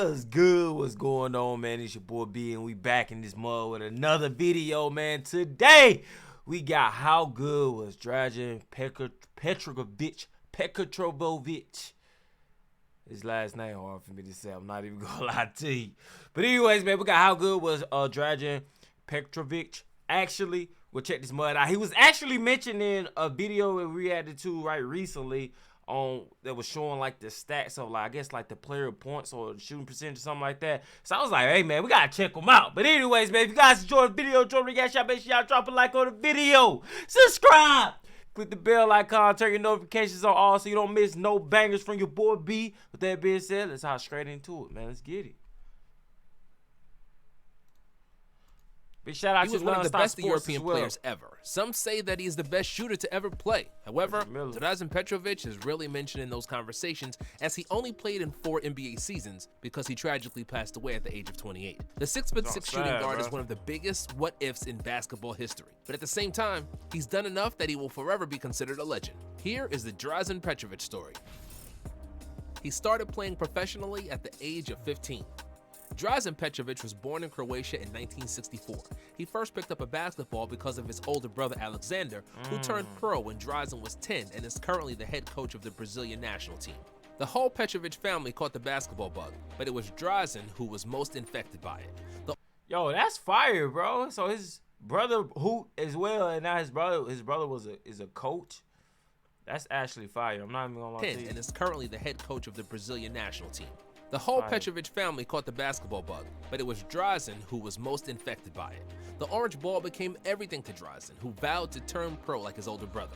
What's good? What's going on, man? It's your boy B, and we back in this mud with another video, man. Today, we got how good was Drazen Petrovic. His last name hard for me to say. I'm not even gonna lie to you. But anyways, man, we got how good was Drazen Petrovic. Actually, we'll check this mud out. He was actually mentioned in a video that we reacted to right recently that was showing like the stats of like I guess like the player points or the shooting percentage or something like that. So I was like, hey man, we gotta check him out. But anyways, man, if you guys enjoyed the video, make sure y'all drop a like on the video. Subscribe. Click the bell icon, turn your notifications on all so you don't miss no bangers from your boy B. With that being said, let's hop straight into it, man. Let's get it. Big shout out he was to one of the best European well. players ever. Some say that he is the best shooter to ever play. However, Drazen Petrovic is rarely mentioned in those conversations as he only played in 4 NBA seasons because he tragically passed away at the age of 28. The 6'6" shooting guard is one of the biggest what-ifs in basketball history. But at the same time, he's done enough that he will forever be considered a legend. Here is the Drazen Petrovic story. He started playing professionally at the age of 15. Drazen Petrovic was born in Croatia in 1964. He first picked up a basketball because of his older brother Alexander, who turned pro when Drazen was 10 and is currently the head coach of the Brazilian national team. The whole Petrovic family caught the basketball bug, but it was Drazen who was most infected by it. Yo, that's fire, bro. So his brother, who as well, and now his brother is a coach. That's actually fire. I'm not even gonna lie to you. And is currently the head coach of the Brazilian national team. The whole Petrovic family caught the basketball bug, but it was Drazen who was most infected by it. The orange ball became everything to Drazen, who vowed to turn pro like his older brother.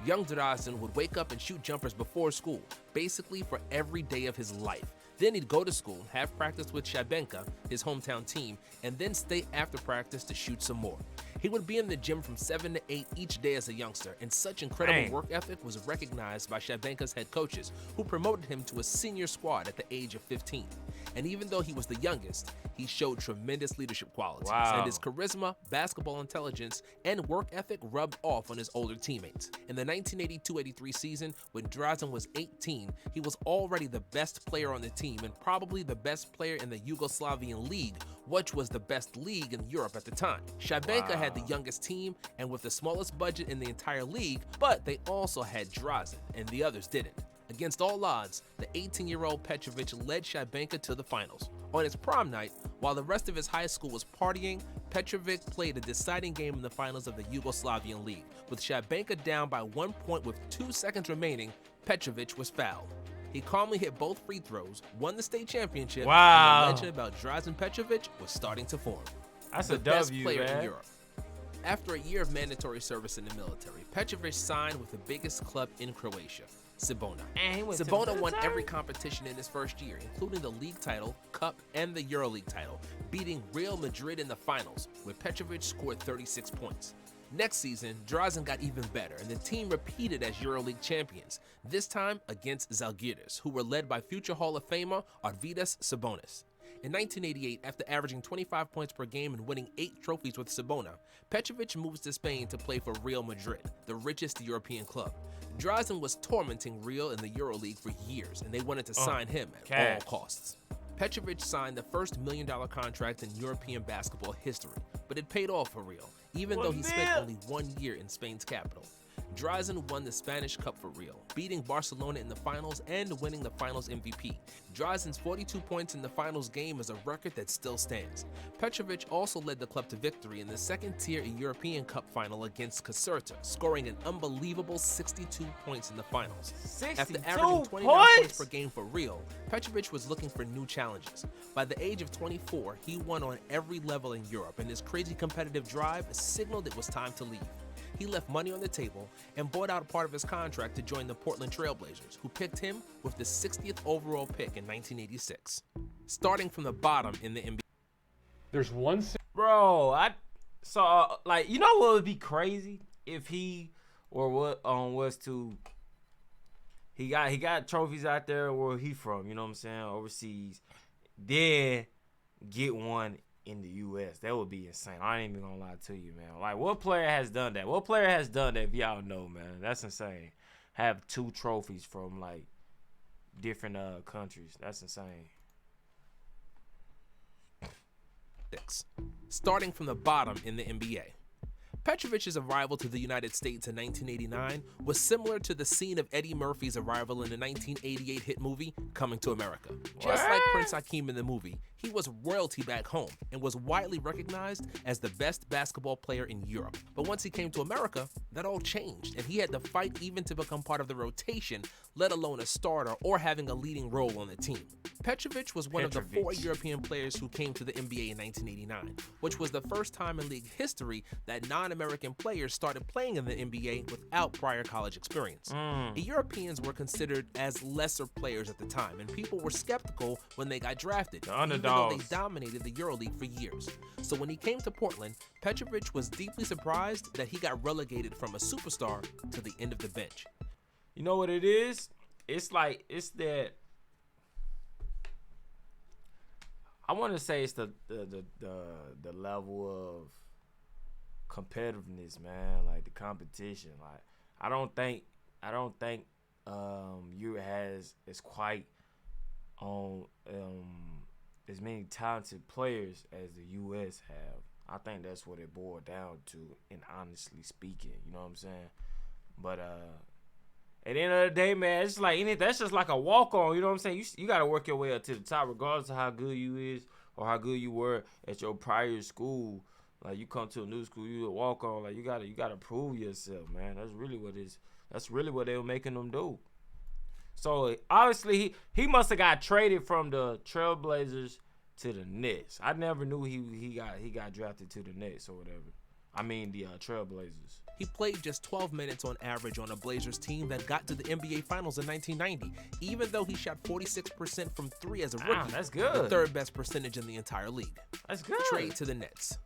Young Drazen would wake up and shoot jumpers before school, basically for every day of his life. Then he'd go to school, have practice with Shabenka, his hometown team, and then stay after practice to shoot some more. He would be in the gym from 7 to 8 each day as a youngster, and such incredible work ethic was recognized by Shabenka's head coaches, who promoted him to a senior squad at the age of 15. And even though he was the youngest, he showed tremendous leadership qualities, and his charisma, basketball intelligence, and work ethic rubbed off on his older teammates. In the 1982-83 season, when Drazen was 18, he was already the best player on the team and probably the best player in the Yugoslavian League, which was the best league in Europe at the time. Shabenka had the youngest team and with the smallest budget in the entire league, but they also had Drazen, and the others didn't. Against all odds, the 18-year-old Petrovic led Shabenka to the finals. On his prom night, while the rest of his high school was partying, Petrovic played a deciding game in the finals of the Yugoslavian League. With Shabenka down by 1 point with 2 seconds remaining, Petrovic was fouled. He calmly hit both free throws, won the state championship, and the legend about Drazen Petrovic was starting to form. That's the best player man. in Europe. After a year of mandatory service in the military, Petrovic signed with the biggest club in Croatia, Cibona. Cibona won every competition in his first year, including the league title, cup, and the EuroLeague title, beating Real Madrid in the finals, where Petrovic scored 36 points. Next season, Drazen got even better, and the team repeated as EuroLeague champions, this time against Zalgiris, who were led by future Hall of Famer Arvydas Sabonis. In 1988, after averaging 25 points per game and winning 8 trophies with Cibona, Petrovic moves to Spain to play for Real Madrid, the richest European club. Drazen was tormenting Real in the EuroLeague for years, and they wanted to sign him at all costs. Petrovic signed the first $1 million contract in European basketball history, but it paid off for Real, even though he spent only 1 year in Spain's capital. Drazen won the Spanish Cup for Real, beating Barcelona in the finals and winning the finals MVP. Drazen's 42 points in the finals game is a record that still stands. Petrovic also led the club to victory in the second-tier European Cup final against Caserta, scoring an unbelievable 62 points in the finals. After averaging 29 points per game for Real, Petrovic was looking for new challenges. By the age of 24, he won on every level in Europe, and his crazy competitive drive signaled it was time to leave. He left money on the table and bought out part of his contract to join the Portland Trail Blazers, who picked him with the 60th overall pick in 1986. Starting from the bottom in the NBA. There's one... Bro, I saw, like, you know what would be crazy? If he, or what, was to, he got trophies out there where he from, you know what I'm saying, overseas, then get one in the U.S. That would be insane. I ain't even gonna lie to you, man. Like, what player has done that? What player has done that? If y'all know, man, that's insane. Have 2 trophies from like different countries. That's insane. tactics. Starting from the bottom in the NBA. Petrovic's arrival to the United States in 1989 was similar to the scene of Eddie Murphy's arrival in the 1988 hit movie Coming to America. Just like Prince Hakeem in the movie, he was royalty back home and was widely recognized as the best basketball player in Europe. But once he came to America, that all changed, and he had to fight even to become part of the rotation, let alone a starter or having a leading role on the team. Petrovic was one of the 4 European players who came to the NBA in 1989, which was the first time in league history that non-American players started playing in the NBA without prior college experience. The Europeans were considered as lesser players at the time, and people were skeptical when they got drafted, even though they dominated the EuroLeague for years. So when he came to Portland, Petrovic was deeply surprised that he got relegated from a superstar to the end of the bench. You know what it is? It's that I want to say it's the level of competitiveness, man. Like the competition. Like I don't think Europe is quite on as many talented players as the U.S. have. I think that's what it boiled down to, and honestly speaking, you know what I'm saying? But at the end of the day, man, it's like that's just like a walk-on, you know what I'm saying? You got to work your way up to the top regardless of how good you is or how good you were at your prior school. Like you come to a new school, you a walk-on, like you gotta prove yourself, man. That's really what they were making them do. So obviously he must have got traded from the Trailblazers to the Nets. I never knew he got drafted to the Nets or whatever. I mean the Trailblazers. He played just 12 minutes on average on a Blazers team that got to the NBA Finals in 1990, even though he shot 46% from 3 as a rookie. That's good. The third best percentage in the entire league. That's good. Trade to the Nets.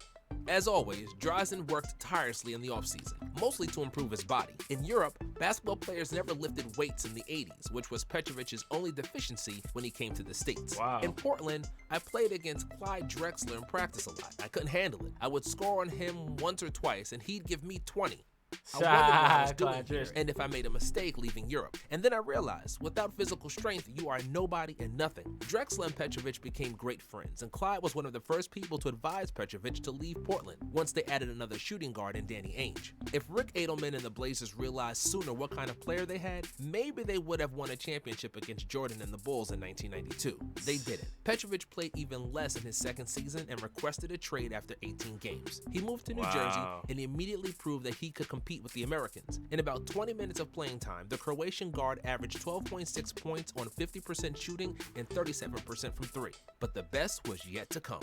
As always, Drazen worked tirelessly in the offseason, mostly to improve his body. In Europe, basketball players never lifted weights in the 80s, which was Petrovic's only deficiency when he came to the States. Wow. In Portland, I played against Clyde Drexler in practice a lot. I couldn't handle it. I would score on him once or twice, and he'd give me 20. I wondered what I was doing here, and if I made a mistake leaving Europe. And then I realized, without physical strength, you are nobody and nothing. Drexler and Petrovic became great friends, and Clyde was one of the first people to advise Petrovic to leave Portland once they added another shooting guard in Danny Ainge. If Rick Adelman and the Blazers realized sooner what kind of player they had, maybe they would have won a championship against Jordan and the Bulls in 1992. They didn't. Petrovic played even less in his second season and requested a trade after 18 games. He moved to New Jersey and immediately proved that he could compete with the Americans. In about 20 minutes of playing time, the Croatian guard averaged 12.6 points on 50% shooting and 37% from 3. But the best was yet to come.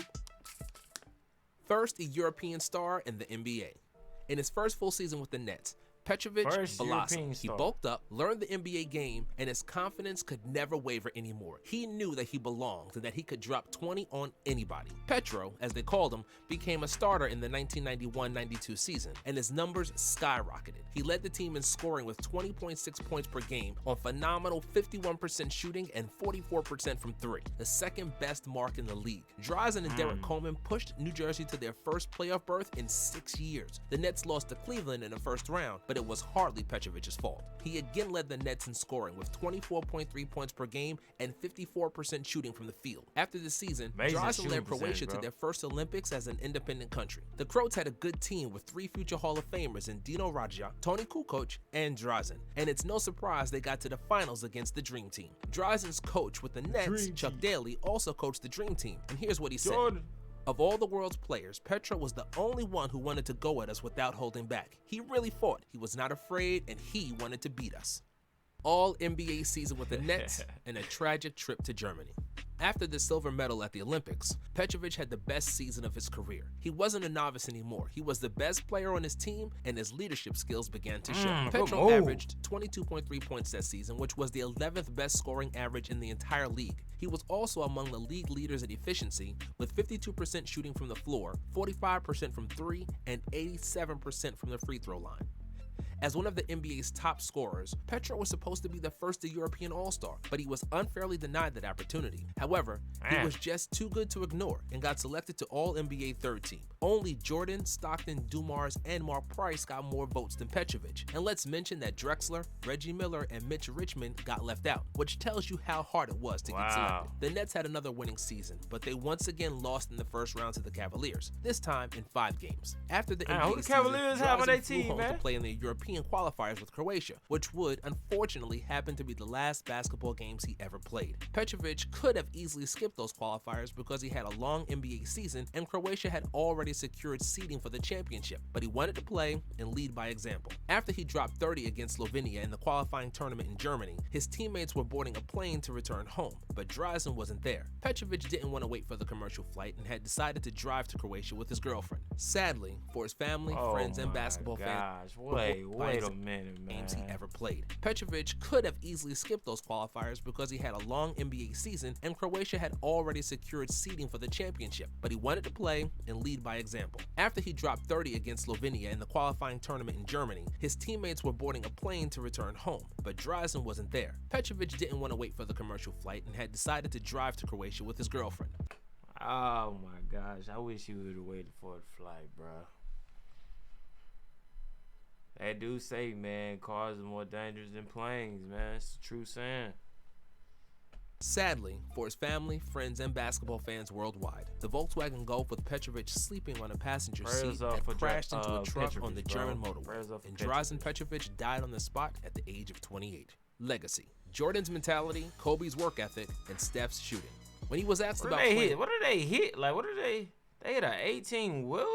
First, a European star in the NBA. In his first full season with the Nets, Petrovic blossomed. He bulked up, learned the NBA game, and his confidence could never waver anymore. He knew that he belonged and that he could drop 20 on anybody. Petro, as they called him, became a starter in the 1991-92 season, and his numbers skyrocketed. He led the team in scoring with 20.6 points per game on phenomenal 51% shooting and 44% from 3, the second best mark in the league. Drazen and Derek Coleman pushed New Jersey to their first playoff berth in 6 years. The Nets lost to Cleveland in the first round, but it was hardly Petrovic's fault. He again led the Nets in scoring with 24.3 points per game and 54% shooting from the field. After the season, Drazen led Croatia to their first Olympics as an independent country. The Croats had a good team with 3 future Hall of Famers in Dino Radja, Toni Kukoc, and Drazen, and it's no surprise they got to the finals against the Dream Team. Drazen's coach with the Nets, Chuck Daly, also coached the Dream Team, and here's what he said. Of all the world's players, Petro was the only one who wanted to go at us without holding back. He really fought, he was not afraid, and he wanted to beat us. All NBA season with the Nets and a tragic trip to Germany. After the silver medal at the Olympics, Petrovic had the best season of his career. He wasn't a novice anymore. He was the best player on his team, and his leadership skills began to show. Petro averaged 22.3 points that season, which was the 11th best scoring average in the entire league. He was also among the league leaders in efficiency, with 52% shooting from the floor, 45% from 3, and 87% from the free throw line. As one of the NBA's top scorers, Petro was supposed to be the first European All-Star, but he was unfairly denied that opportunity. However, he was just too good to ignore and got selected to All-NBA third team. Only Jordan, Stockton, Dumars, and Mark Price got more votes than Petrovic. And let's mention that Drexler, Reggie Miller, and Mitch Richmond got left out, which tells you how hard it was to get selected. The Nets had another winning season, but they once again lost in the first round to the Cavaliers, this time in 5 games. After the NBA who the Cavaliers season, have on their Drazen flew team, home man? to play in the European qualifiers with Croatia, which would unfortunately happen to be the last basketball games he ever played. Petrovic could have easily skipped those qualifiers because he had a long NBA season and Croatia had already secured seeding for the championship, but he wanted to play and lead by example. After he dropped 30 against Slovenia in the qualifying tournament in Germany, his teammates were boarding a plane to return home, but Drazen wasn't there. Petrovic didn't want to wait for the commercial flight and had decided to drive to Croatia with his girlfriend. Sadly, for his family, friends, and basketball fans, wait a minute, man. Games he ever played. Petrovic could have easily skipped those qualifiers because he had a long NBA season and Croatia had already secured seeding for the championship, but he wanted to play and lead by example. After he dropped 30 against Slovenia in the qualifying tournament in Germany, his teammates were boarding a plane to return home, but Drazen wasn't there. Petrovic didn't want to wait for the commercial flight and had decided to drive to Croatia with his girlfriend. Oh my gosh, I wish you would have waited for the flight, bro. They do say, man, cars are more dangerous than planes, man. It's a true saying. Sadly, for his family, friends, and basketball fans worldwide, the Volkswagen Golf with Petrovic sleeping on a passenger seat had crashed into a truck on the German motorway, and Drazen Petrovic died on the spot at the age of 28. Legacy: Jordan's mentality, Kobe's work ethic, and Steph's shooting. When he was asked about playing, what did they hit? Like, what did they hit an 18-wheeler?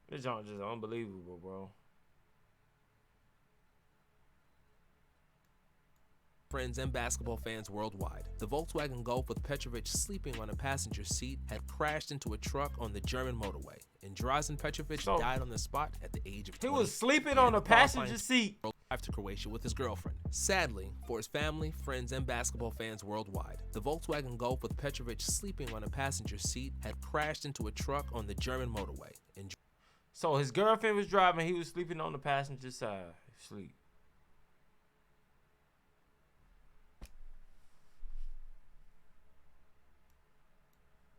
This joint just unbelievable, bro. friends, and basketball fans worldwide, the Volkswagen Golf with Petrovic sleeping on a passenger seat had crashed into a truck on the German motorway, and Drazen Petrovic died on the spot at the age of 20. He was sleeping on a passenger seat. To Croatia with his girlfriend. Sadly, for his family, friends, and basketball fans worldwide, the Volkswagen Golf with Petrovic sleeping on a passenger seat had crashed into a truck on the German motorway. So his girlfriend was driving, he was sleeping on the passenger side. Sleep.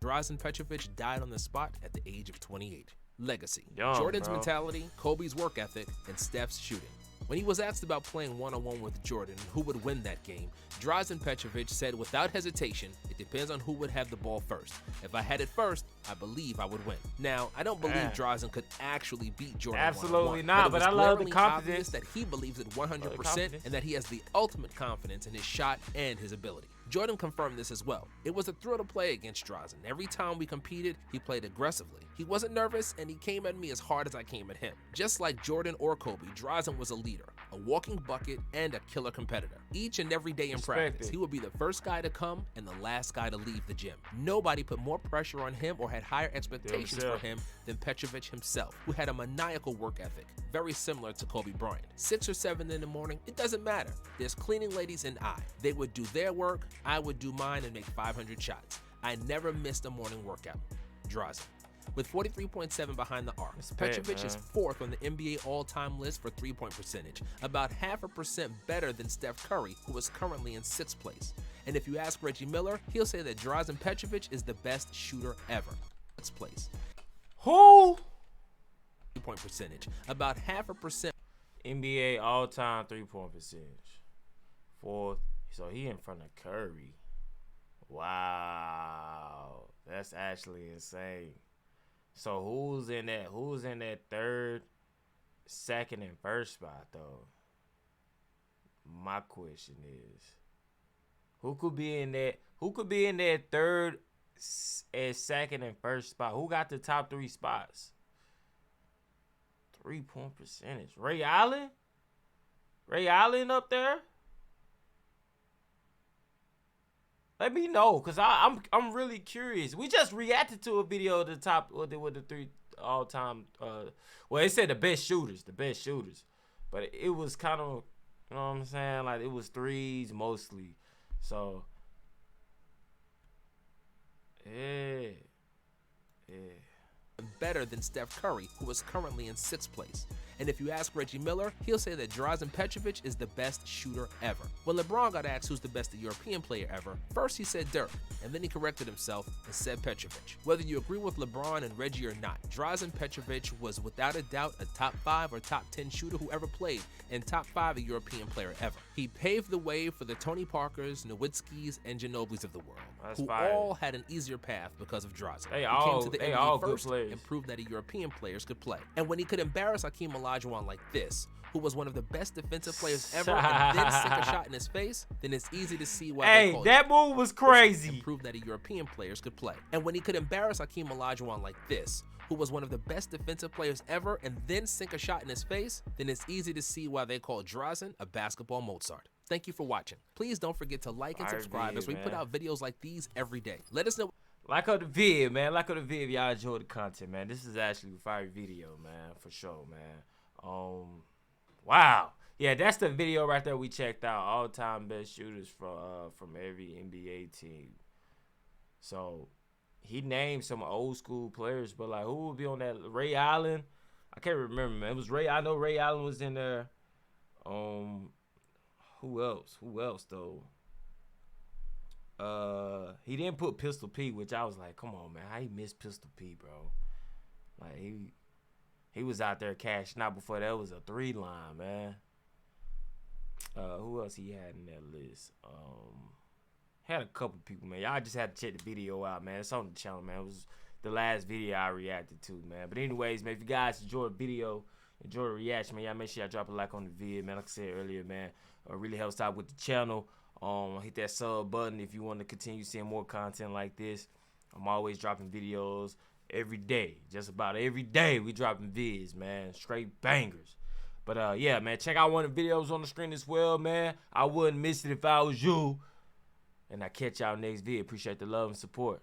Drazen Petrovic died on the spot at the age of 28. Legacy: Jordan's mentality, Kobe's work ethic, and Steph's shooting. When he was asked about playing one-on-one with Jordan, who would win that game, Drazen Petrovic said without hesitation, it depends on who would have the ball first. If I had it first, I believe I would win. Now, I don't believe Drazen could actually beat Jordan. Absolutely not, but I love the confidence that he believes it 100% and that he has the ultimate confidence in his shot and his ability. Jordan confirmed this as well. It was a thrill to play against Drazen. Every time we competed, he played aggressively. He wasn't nervous, and he came at me as hard as I came at him. Just like Jordan or Kobe, Drazen was a leader, a walking bucket, and a killer competitor. Each and every day in practice, he would be the first guy to come and the last guy to leave the gym. Nobody put more pressure on him or had higher expectations for him than Petrovic himself, who had a maniacal work ethic, very similar to Kobe Bryant. 6 or 7 in the morning, it doesn't matter. There's cleaning ladies and I. They would do their work, I would do mine and make 500 shots. I never missed a morning workout. Drazen. With 43.7 behind the arc, Petrovic is 4th on the NBA all-time list for three-point percentage, about 0.5% better than Steph Curry, who is currently in 6th place. And if you ask Reggie Miller, he'll say that Drazen Petrovic is the best shooter ever. 6th place. Who? Three-point percentage, about 0.5%. NBA all-time three-point percentage. 4th. So he in front of Curry. Wow. That's actually insane. So who's in that third, second, and first spot though? My question is, who could be in that third and second and first spot? Who got the top 3 spots? 3-point percentage. Ray Allen? Ray Allen up there? Let me know, cause I'm really curious. We just reacted to a video of the top with the 3 all-time. Well, it said the best shooters, but it was kind of, you know what I'm saying, like it was threes mostly. So, yeah. Better than Steph Curry, who is currently in 6th place. And if you ask Reggie Miller, he'll say that Drazen Petrovic is the best shooter ever. When LeBron got asked who's the best European player ever, first he said Dirk, and then he corrected himself and said Petrovic. Whether you agree with LeBron and Reggie or not, Drazen Petrovic was without a doubt a top 5 or top 10 shooter who ever played, and top 5 a European player ever. He paved the way for the Tony Parkers, Nowitzkis, and Ginobilis of the world, who all had an easier path because of Drazen. They came to the NBA good first players. and proved that European players could play. And when he could embarrass Hakeem Olajuwon like this, who was one of the best defensive players ever, and then sink a shot in his face, then it's easy to see why they called that move was crazy. And proved that European players could play. And when he could embarrass Hakeem Olajuwon like this, who was one of the best defensive players ever, and then sink a shot in his face, then it's easy to see why they call Drazen a basketball Mozart. Thank you for watching. Please don't forget to like and subscribe as we put out videos like these every day. Let us know. Like on the vid, man. Like on the vid if y'all enjoy the content, man. This is actually a fire video, man. For sure, man. Wow. Yeah, that's the video right there we checked out. All-time best shooters from every NBA team. So, he named some old school players, but like, who would be on that? Ray Allen? I can't remember, man. It was Ray. I know Ray Allen was in there. Who else? Who else, though? He didn't put Pistol P, which I was like, come on, man. How you miss Pistol P, bro? Like, he was out there cashing out before that was a 3-line, man. Who else he had in that list? Had a couple people, man. Y'all just had to check the video out, man. It's on the channel, man. It was the last video I reacted to, man. But anyways, man, if you guys enjoyed the video, enjoy the reaction, man, y'all make sure y'all drop a like on the vid, man. Like I said earlier, man, it really helps out with the channel. Hit that sub button if you want to continue seeing more content like this. I'm always dropping videos every day. Just about every day we dropping vids, man. Straight bangers. But yeah, man, check out one of the videos on the screen as well, man. I wouldn't miss it if I was you. And I catch y'all next vid. Appreciate the love and support.